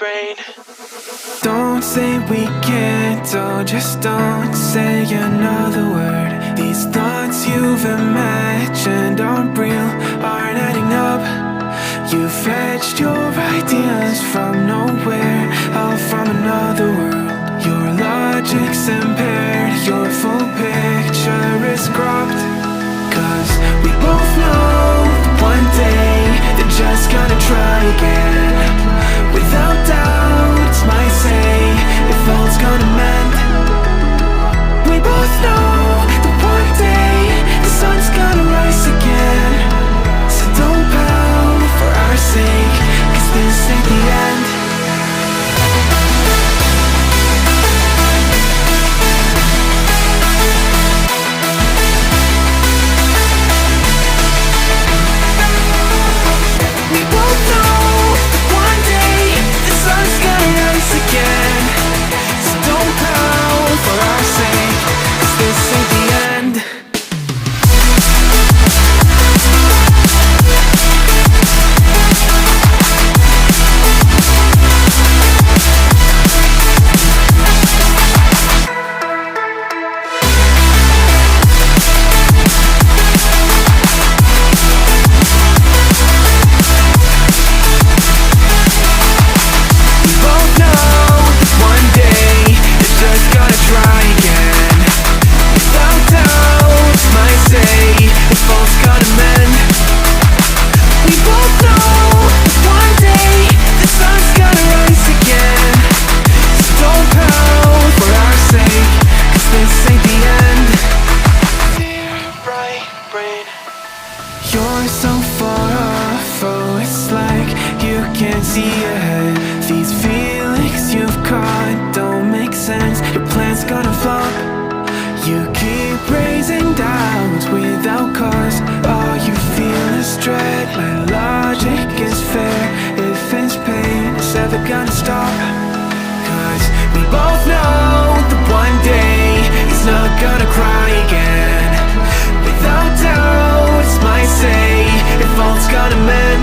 brain. Don't say we can't, oh, just don't say another word. These thoughts you've imagined aren't real, aren't adding up. You fetched your ideas from nowhere, all from another world. Your logic's impaired, your full picture is cropped. Cause we both know that one day they're just gonna try again. Without doubt, it's my say if all's gonna mend. We both know that one day the sun's gonna rise again. So don't pout for our sake, cause this ain't the end. We both know that one day the sun's gonna rise again. So don't pout for our sake, cause this ain't the end. We both know that one day they're just gonna try again. Without doubt, my say if all's gonna mend. We both know that one day the sun's gonna rise again. So don't pout for our sake, cause this ain't the end. Dear right brain. You're so far off, oh, it's like you can't see ahead. These feelings you've caught don't make sense, your plan's gonna flop. You keep raising doubts without cause, all you feel is dread. My logic is fair, if it's pain, it's ever gonna stop. Cause we both know that one day he's not gonna cry again. Without doubt, it's my say if all's gonna mend.